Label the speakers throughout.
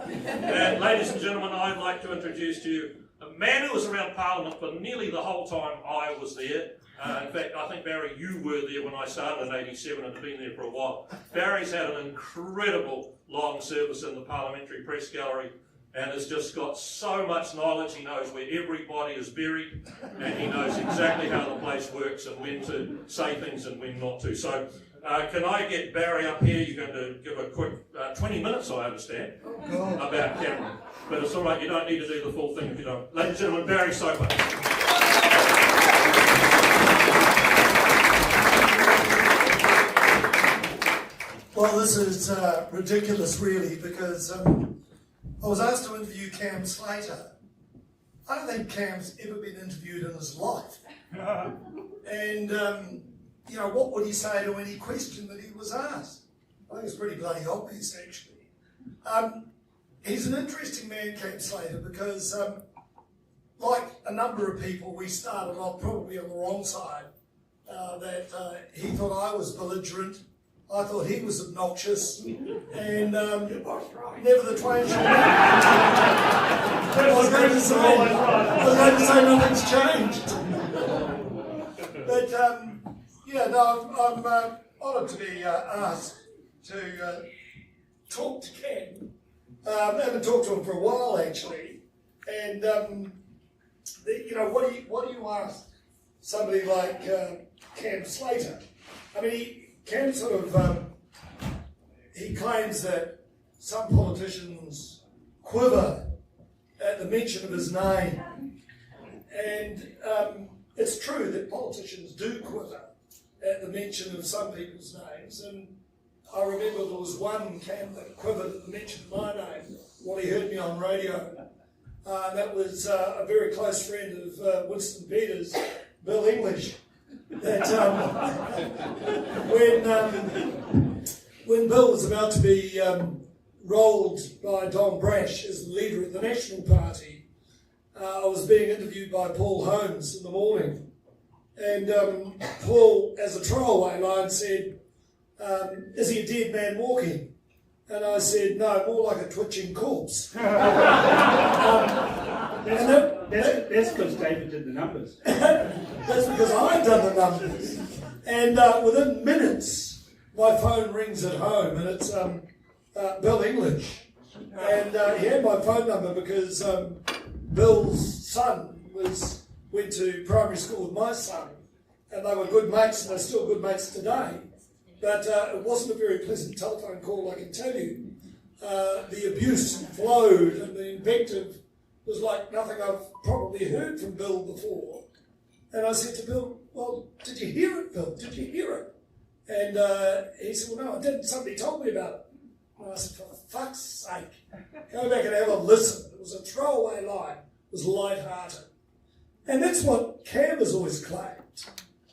Speaker 1: And ladies and gentlemen, I'd like to introduce to you a man who was around Parliament for nearly the whole time I was there. In fact, I think, Barry, you were there when I started in '87 and have been there for a while. Barry's had an incredible long service in the Parliamentary Press Gallery and has just got so much knowledge. He knows where everybody is buried and he knows exactly how the place works and when to say things and when not to. So can I get Barry up here? You're going to give a quick 20 minutes, I understand, about Cameron. But it's all right, you don't need to do the full thing if you don't. Ladies and gentlemen, Barry Soper.
Speaker 2: Well, this is ridiculous, really, because I was asked to interview Cam Slater. I don't think Cam's ever been interviewed in his life. And, you know, what would he say to any question that he was asked? I think it's pretty bloody obvious, actually. He's an interesting man, Cam Slater, because, like a number of people, we started off probably on the wrong side, that he thought I was belligerent. I thought he was obnoxious, and never the twain shall meet. I was going to say nothing's changed. But, yeah, no, I'm honoured to be asked to talk to Cam. I haven't talked to him for a while, actually. And, you know, what do you ask somebody like Cam Slater? I mean, Cam sort of, he claims that some politicians quiver at the mention of his name. And it's true that politicians do quiver at the mention of some people's names. And I remember there was one Cam that quivered at the mention of my name when he heard me on radio. That was a very close friend of Winston Peters, Bill English. That when Bill was about to be rolled by Don Brash as the leader of the National Party, I was being interviewed by Paul Holmes in the morning, and Paul, as a throwaway line, said, "Is he a dead man walking?" And I said, "No, more like a twitching corpse."
Speaker 3: That's because David did the numbers.
Speaker 2: That's because I've done the numbers. And within minutes, my phone rings at home, and it's Bill English. And he had my phone number because Bill's son went to primary school with my son, and they were good mates, and they're still good mates today. But it wasn't a very pleasant telephone call, I can tell you. The abuse flowed, and the invective was like nothing I've probably heard from Bill before. And I said to Bill, "Well, did you hear it, Bill? Did you hear it?" And he said, "Well, no, I didn't. Somebody told me about it." And I said, "For fuck's sake, go back and have a listen." It was a throwaway line. It was light-hearted. And that's what Cam has always claimed.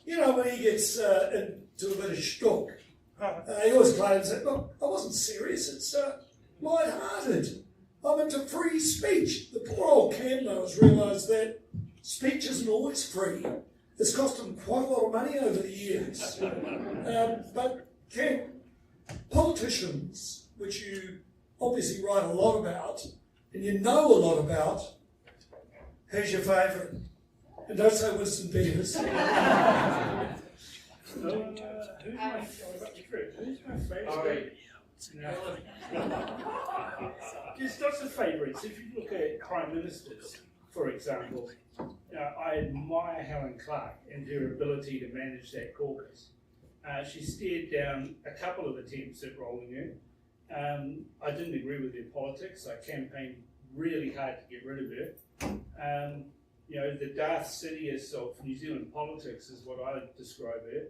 Speaker 2: You know, when he gets into a bit of shtuck, he always claims that, "Look, I wasn't serious. It's light-hearted. I'm into free speech." The poor old Cam, though, has realised that speech isn't always free. It's cost him quite a lot of money over the years. But Cam, politicians, which you obviously write a lot about, and you know a lot about, who's your favourite? And don't say Winston Peters.
Speaker 3: Who's my favourite? There's lots of favourites. If you look at Prime Ministers, for example, I admire Helen Clark and her ability to manage that caucus. She stared down a couple of attempts at rolling her. I didn't agree with her politics. I campaigned really hard to get rid of her. You know, the Darth Sidious of New Zealand politics is what I would describe her.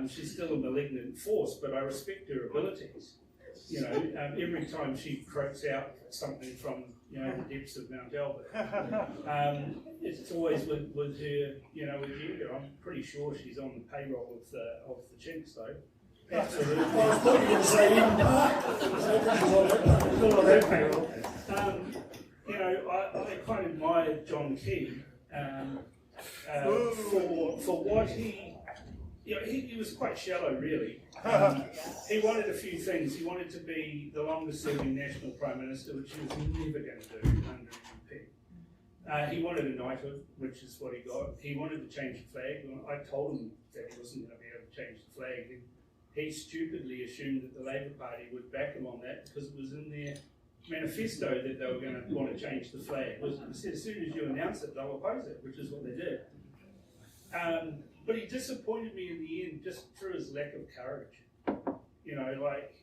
Speaker 3: She's still a malignant force, but I respect her abilities. You know, every time she croaks out something from, you know, the depths of Mount Albert, it's always with her, you know, with you. I'm pretty sure she's on the payroll of the Chinks, though. Absolutely. I was
Speaker 2: going to say Eden Park.
Speaker 3: Still on her payroll. You know, I quite admired John Key for what he he was quite shallow, really. He wanted a few things. He wanted to be the longest-serving national prime minister, which he was never going to do under MP. He wanted a knighthood, which is what he got. He wanted to change the flag. I told him that he wasn't going to be able to change the flag. He stupidly assumed that the Labour Party would back him on that because it was in their manifesto that they were going to want to change the flag. It said as soon as you announce it, they'll oppose it, which is what they did. But he disappointed me in the end just through his lack of courage. You know, like,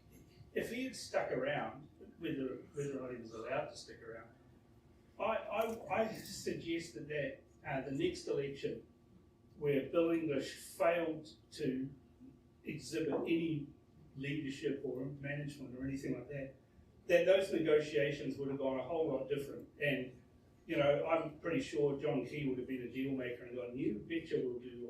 Speaker 3: if he had stuck around, whether or not he was allowed to stick around, I suggested that the next election, where Bill English failed to exhibit any leadership or management or anything like that, that those negotiations would have gone a whole lot different. And, you know, I'm pretty sure John Key would have been a deal maker and gone, you betcha we'll do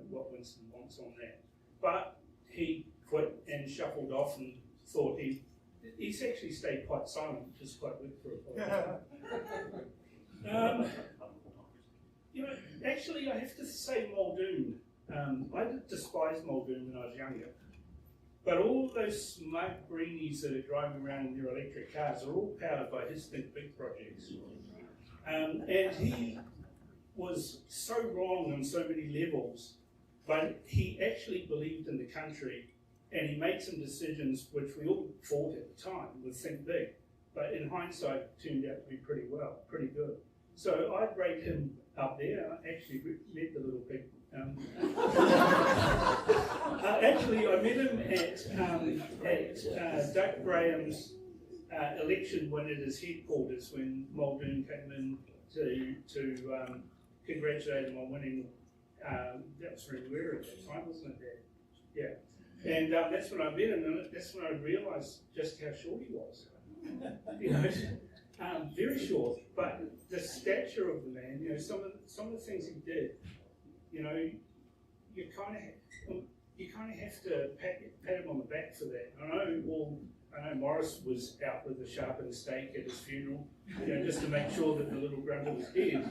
Speaker 3: what Winston wants on that. But he quit and shuffled off and thought he's actually stayed quite silent, which is quite good for a politician. You know, actually, I have to say Muldoon. I did despise Muldoon when I was younger. But all those smart greenies that are driving around in their electric cars are all powered by his Think Big projects. And he was so wrong on so many levels, but he actually believed in the country and he made some decisions which we all thought at the time would Think Big, but in hindsight turned out to be pretty good. So I'd rate him up there. I actually met the little pig. Actually, I met him at Doug Graham's election win at his headquarters when Muldoon came in to congratulate him on winning. That was very rare at that time, wasn't it, Dad? Yeah. And that's when I met him, and that's when I realised just how short he was. You know, very short, but the stature of the man. You know, some of the things he did. You know, you kind of have to pat him on the back for that. I know Morris was out with a sharpened stake at his funeral, you know, just to make sure that the little grunter was dead.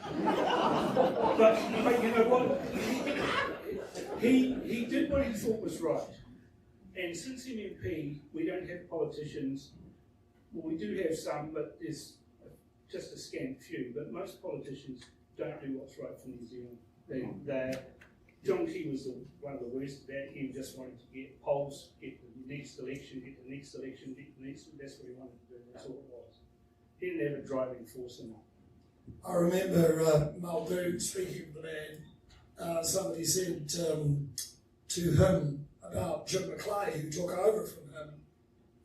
Speaker 3: but you know what? He did what he thought was right. And since MMP, we don't have politicians. Well, we do have some, but there's just a scant few. But most politicians don't do what's right for New Zealand. John Key was one of the worst at that. He just wanted to get polls, get the next election, get the next election, get the next. That's what he wanted to do. That's all it was. He didn't have a driving force in it.
Speaker 2: I remember Muldoon speaking of the man. Somebody said to him about Jim Macleay, who took over from him,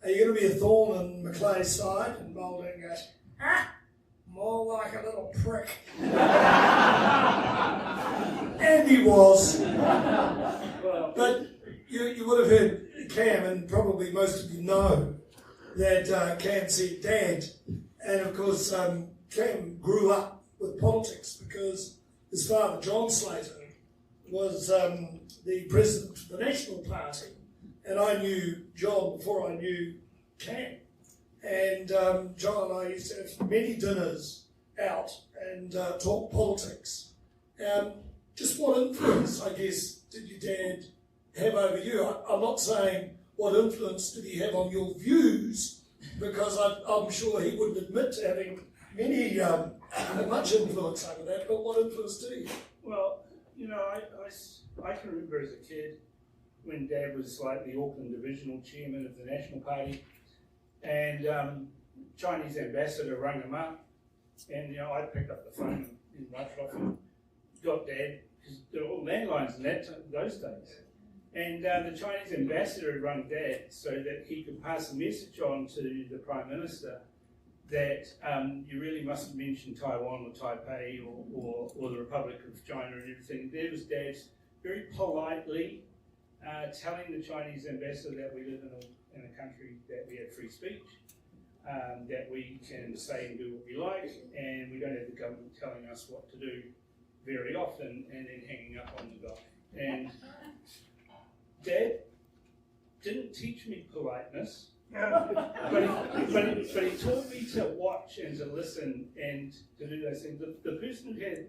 Speaker 2: "Are you going to be a thorn in Macleay's side?" And Muldoon goes, "More like a little prick." And he was. But you would have heard Cam, and probably most of you know that Cam said Dad. And of course, Cam grew up with politics because his father, John Slater, was the president of the National Party. And I knew John before I knew Cam. And John and I used to have many dinners out and talk politics. Just what influence, I guess, did your dad have over you? I'm not saying what influence did he have on your views, because I'm sure he wouldn't admit to having much influence over that, but what influence did he have?
Speaker 3: Well, you know, I can remember as a kid when Dad was like the Auckland Divisional Chairman of the National Party, and Chinese ambassador rang him up, and you know, I picked up the phone in Whitecroft and got Dad, because there were all landlines in those days. And the Chinese ambassador had rung Dad so that he could pass a message on to the Prime Minister that you really mustn't mention Taiwan or Taipei or the Republic of China and everything. There was Dad very politely telling the Chinese ambassador that we live in a country that we have free speech, that we can say and do what we like, and we don't have the government telling us what to do very often, and then hanging up on the guy. And Dad didn't teach me politeness, but he taught me to watch and to listen and to do those things. The person who had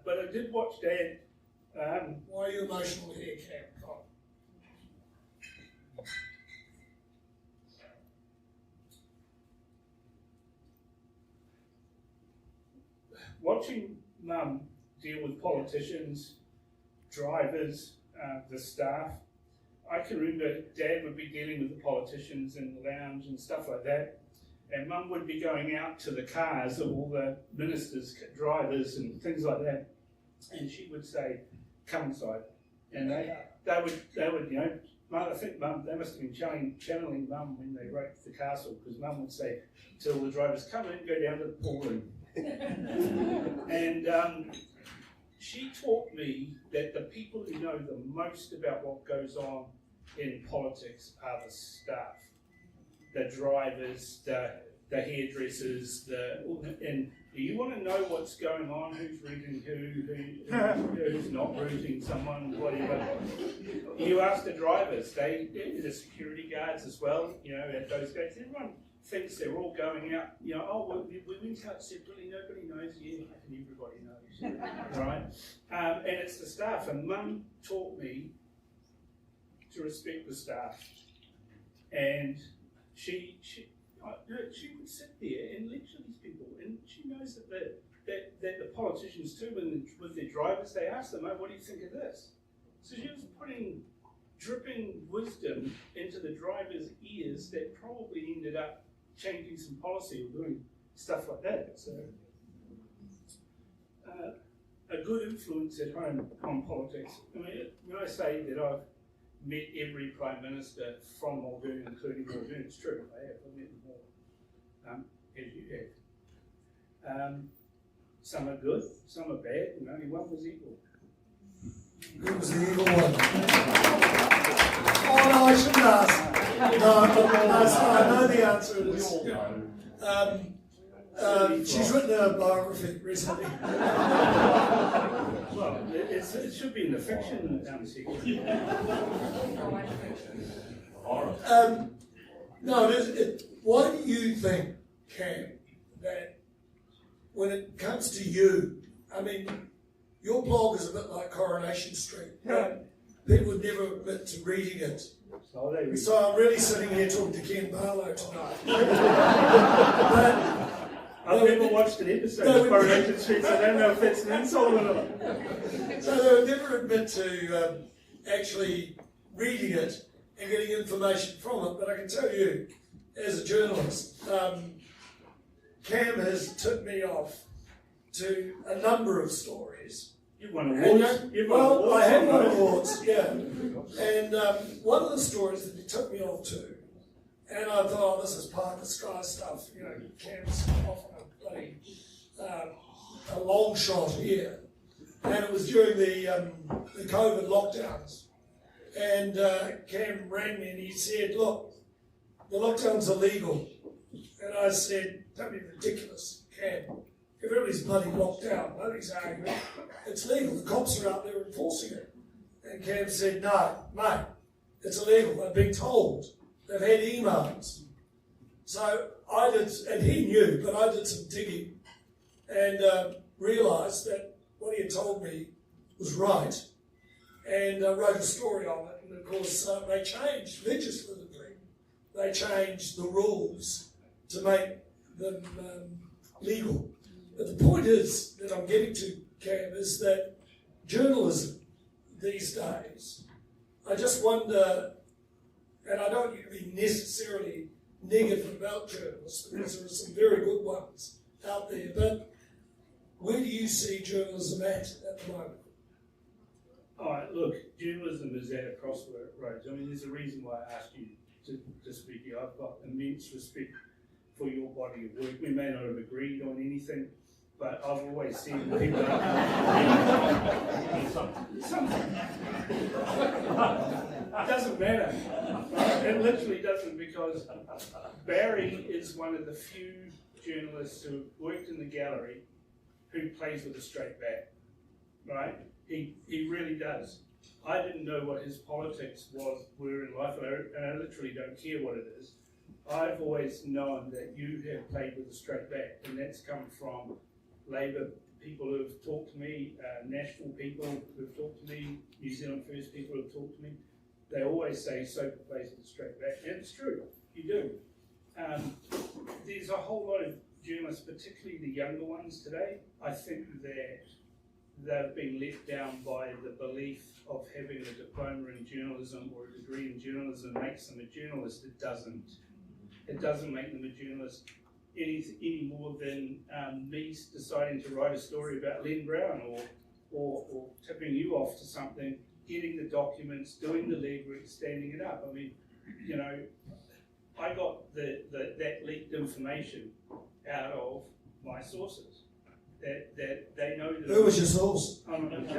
Speaker 3: But I did watch Dad.
Speaker 2: Why are you emotional here, Cam?
Speaker 3: Watching Mum deal with politicians, drivers, the staff. I can remember Dad would be dealing with the politicians in the lounge and stuff like that, and Mum would be going out to the cars of all the ministers, drivers, and things like that, and she would say, "Come inside," and they would Mum, I think Mum, they must have been channeling Mum when they wrote the castle, because Mum would say to all the drivers, "Come in, go down to the pool room." And she taught me that the people who know the most about what goes on in politics are the staff, the drivers, the hairdressers, and you want to know what's going on, who's rooting who's not rooting someone, whatever. You ask the drivers, the security guards as well, at those gates, everyone thinks they're all going out, well, we went out separately, nobody knows, and everybody knows, right? And it's the staff, and Mum taught me to respect the staff, and she would sit there and lecture these people, and she knows that the politicians too, with their drivers, they ask them, "Oh, what do you think of this?" So she was dripping wisdom into the drivers' ears that probably ended up changing some policy or doing stuff like that. So a good influence at home on politics. I mean, when I say that I've met every Prime Minister from Muldoon, including Muldoon, it's true. I've met them all, as you have. Some are good, some are bad, and only one was evil.
Speaker 2: Who was the evil one? Oh no, I shouldn't ask. No, I know the answer to this. She's written a biography recently.
Speaker 3: Well, it should be in the fiction section.
Speaker 2: No, why do you think, Cam, that when it comes to you, I mean, your blog is a bit like Coronation Street. People would never admit to reading it. So I'm really sitting here talking to Ken Barlow tonight.
Speaker 3: I've never watched an episode of Coronation Street, so I don't know if that's an insult or not.
Speaker 2: So they would never admit to actually reading it and getting information from it. But I can tell you, as a journalist, Cam has tipped me off to a number of stories.
Speaker 3: You've won awards.
Speaker 2: I have won awards, yeah. And one of the stories that he took me off to, and I thought, this is part of the Sky stuff, Cam's often a long shot here. And it was during the COVID lockdowns. And Cam rang me and he said, look, the lockdowns are legal. And I said, don't be ridiculous, Cam. Everybody's bloody locked down. Nobody's arguing. It's legal. The cops are out there enforcing it. And Cam said, no, mate, it's illegal. They've been told. They've had emails. So I did, and he knew, but I did some digging and realised that what he had told me was right, and wrote a story on it. And of course, they changed legislatively. They changed the rules to make them legal. But the point is that I'm getting to, Cam, is that journalism these days, I just wonder, and I don't want you to be necessarily negative about journalists, because there are some very good ones out there, but where do you see journalism at the moment?
Speaker 3: All right, look, journalism is at a crossroads. I mean, there's a reason why I asked you to speak here. I've got immense respect for your body of work. We may not have agreed on anything, but I've always seen people out It doesn't matter. It literally doesn't, because Barry is one of the few journalists who worked in the gallery who plays with a straight bat, right? He really does. I didn't know what his politics were in life, and I literally don't care what it is. I've always known that you have played with a straight bat, and that's come from Labour people who have talked to me, national people who have talked to me, New Zealand First people who have talked to me, they always say Soper plays it straight back. And it's true, you do. There's a whole lot of journalists, particularly the younger ones today, I think that they've been let down by the belief of having a diploma in journalism or a degree in journalism makes them a journalist. It doesn't. It doesn't make them a journalist any more than me deciding to write a story about Len Brown or tipping you off to something, getting the documents, doing the legwork, standing it up. I mean, you know, I got that leaked information out of my sources. That they know that.
Speaker 2: Who was your source?
Speaker 3: I'm not going to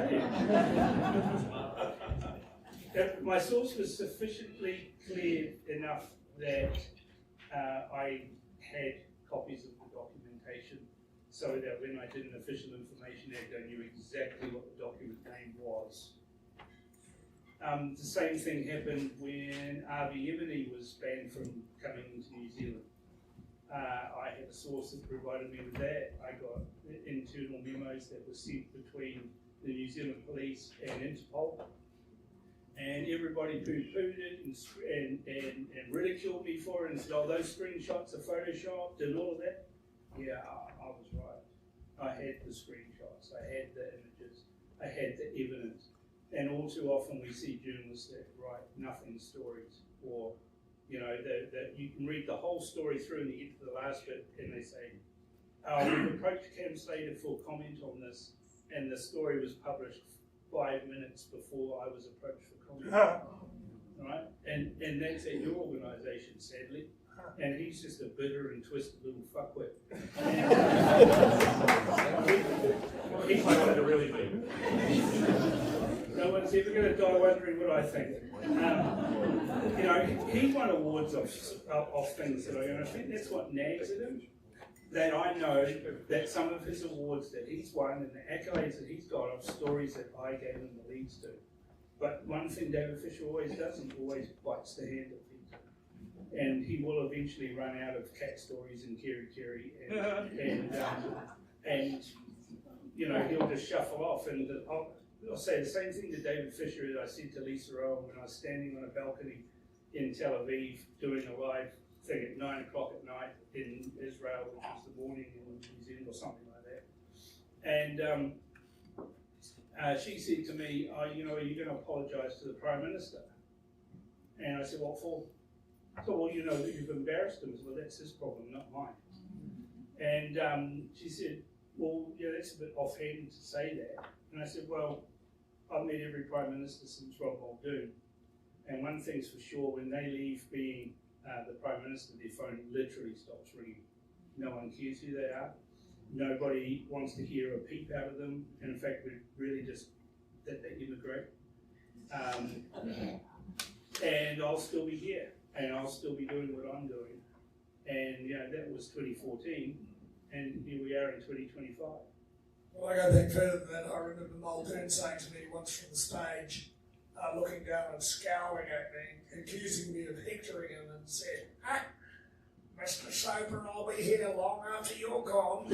Speaker 3: tell you. My source was sufficiently clear enough that I had copies of the documentation, so that when I did an official information act, I knew exactly what the document name was. The same thing happened when RV Ebony was banned from coming into New Zealand. I had a source that provided me with that. I got internal memos that were sent between the New Zealand Police and Interpol, and everybody poo-pooed it and ridiculed me for it and said, oh, those screenshots are photoshopped and all of that. Yeah, I was right. I had the screenshots, I had the images, I had the evidence. And all too often we see journalists that write nothing stories, or you know, that you can read the whole story through and you get to the last bit and they say, we've approached Cam Slater for comment on this, and the story was published 5 minutes before I was approached for comment. Right? And that's at your organisation, sadly. And he's just a bitter and twisted little fuckwit. He's
Speaker 1: I wanted to really be.
Speaker 3: No one's ever going to die wondering what I think. You know, he won awards of things that I think that's what nags at him. That I know that some of his awards that he's won and the accolades that he's got of stories that I gave him the leads to. But one thing David Fisher always does, he always bites the hand that feeds him. And he will eventually run out of cat stories and Kiri and you know, he'll just shuffle off. And I'll say the same thing to David Fisher as I said to Lisa Rowan when I was standing on a balcony in Tel Aviv doing a live thing at 9 o'clock at night in Israel, which was the morning in New Zealand or something like that. And she said to me, you know, are you going to apologise to the Prime Minister? And I said, what for? So, well, you know, you've embarrassed him. I said, well, that's his problem, not mine. And she said, well, yeah, that's a bit offhand to say that. And I said, well, I've met every Prime Minister since Rob Muldoon. And one thing's for sure, when they leave being the Prime Minister, their phone literally stops ringing. No one cares who they are. Nobody wants to hear a peep out of them. And in fact, we really just that they immigrate. And I'll still be here. And I'll still be doing what I'm doing. And, you know, that was 2014. And here we are in 2025.
Speaker 2: Well, I go back further than that. I remember Muldoon saying to me once from the stage, looking down and scowling at me, accusing me of hectoring him, and said, Mr. Soper, I'll be here long after you're gone.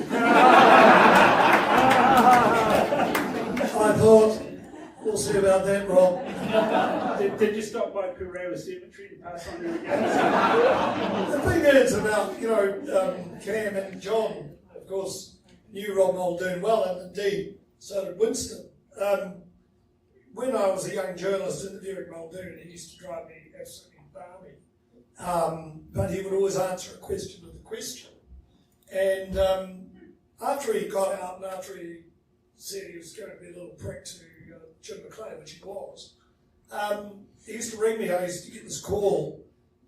Speaker 2: I thought, we'll see about that, Rob.
Speaker 3: Did you stop by Kurewa Cemetery to pass on your regards?
Speaker 2: The thing is about, you know, Cam and John, of course, knew Rob Muldoon well, and indeed so did Winston. When I was a young journalist interviewing Muldoon, he used to drive me absolutely balmy. But he would always answer a question with a question. And after he got out and after he said he was going to be a little prick to Jim McLean, which he was, he used to ring me. I used to get this call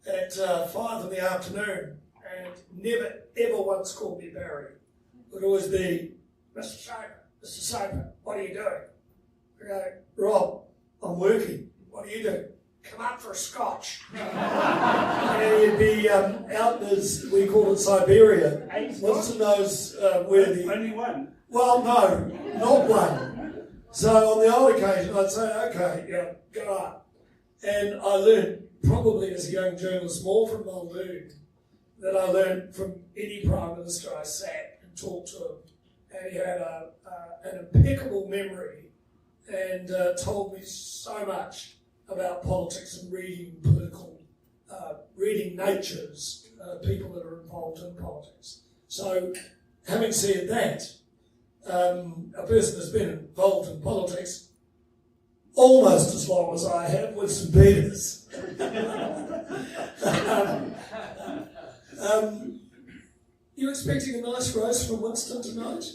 Speaker 2: at 5 in the afternoon, and never ever once called me Barry. It would always be, Mr. Soper, what are you doing? I go, Rob, I'm working. What do you do? Come up for a scotch. And he'd be out as we call it Siberia. Winston knows where the...
Speaker 3: Only one?
Speaker 2: Well, no, not one. So on the odd occasion, I'd say, okay, yeah, go up. And I learned, probably as a young journalist, more from Muldoon than I learned from any Prime Minister I sat and talked to him and he had an impeccable memory, and told me so much about politics and reading reading natures, people that are involved in politics. So, having said that, a person that's been involved in politics almost as long as I have, Winston Peters. You expecting a nice roast from Winston tonight?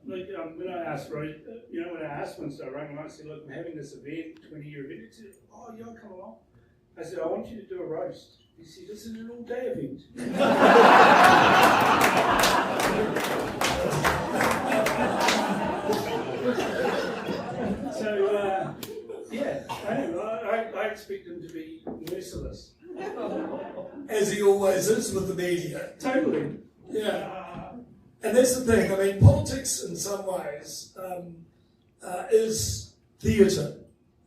Speaker 3: When I asked Winston, I rang him and I said, look, I'm having this event, 20-year event. He said, oh, yeah, I'll come along. I said, I want you to do a roast. He said, this is an all-day event. So, I expect him to be merciless.
Speaker 2: As he always is with the media.
Speaker 3: Totally.
Speaker 2: Yeah. And that's the thing, I mean, politics in some ways is theatre.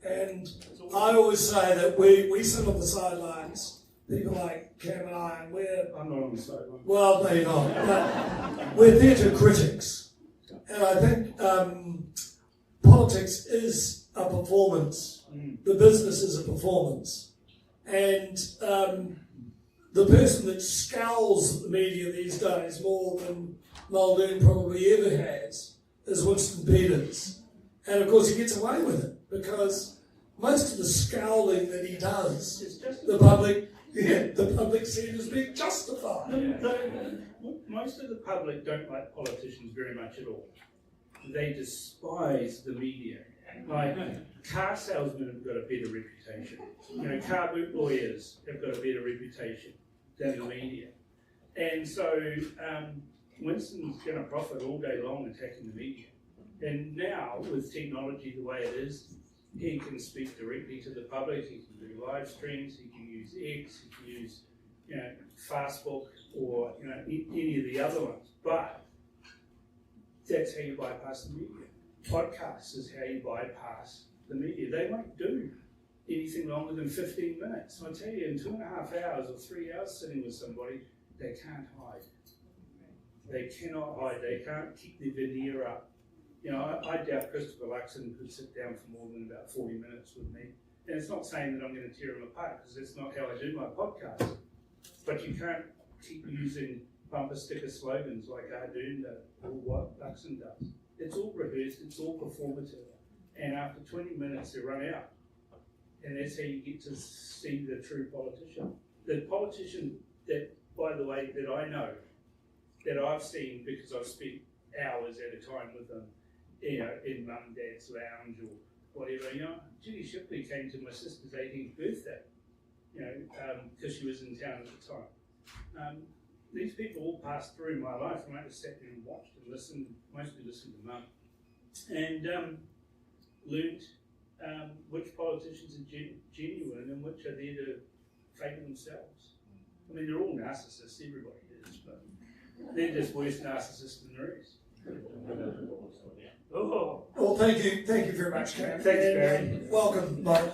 Speaker 2: And I always say that we sit on the sidelines, people like Cam and I, and
Speaker 3: I'm not on the sideline.
Speaker 2: well, no, you're not, but we're theatre critics. And I think politics is a performance. The business is a performance. And the person that scowls at the media these days more than Muldoon probably ever has is Winston Peters. And of course he gets away with it because most of the scowling that he does, the public sees as being justified.
Speaker 3: Most of the public don't like politicians very much at all. They despise the media. Like, car salesmen have got a better reputation. Car boot lawyers have got a better reputation than the media. And so Winston's going to profit all day long attacking the media. And now, with technology the way it is, he can speak directly to the public, he can do live streams, he can use X, he can use Fastbook or any of the other ones. But that's how you bypass the media. Podcasts is how you bypass the media. They won't do anything longer than 15 minutes. So I tell you, in 2.5 hours or 3 hours sitting with somebody, they can't hide. They cannot hide. They can't keep their veneer up. I doubt Christopher Luxon could sit down for more than about 40 minutes with me. And it's not saying that I'm going to tear him apart, because that's not how I do my podcast. But you can't keep using bumper sticker slogans like Ardoon does or what Luxon does. It's all rehearsed, it's all performative. And after 20 minutes, they run out. And that's how you get to see the true politician. The politician that, by the way, that I know, that I've seen because I've spent hours at a time with them, in mum and dad's lounge or whatever. Judy Shipley came to my sister's 18th birthday, because she was in town at the time. These people all passed through my life, and I just sat there and watched and listened, mostly listened to mum, and learnt which politicians are genuine and which are there to favour themselves. I mean, they're all narcissists, everybody is, but they're just worse narcissists than the rest.
Speaker 2: Oh. Well, thank you very much, Cam.
Speaker 3: Thanks, Barry.
Speaker 2: Welcome, Mike.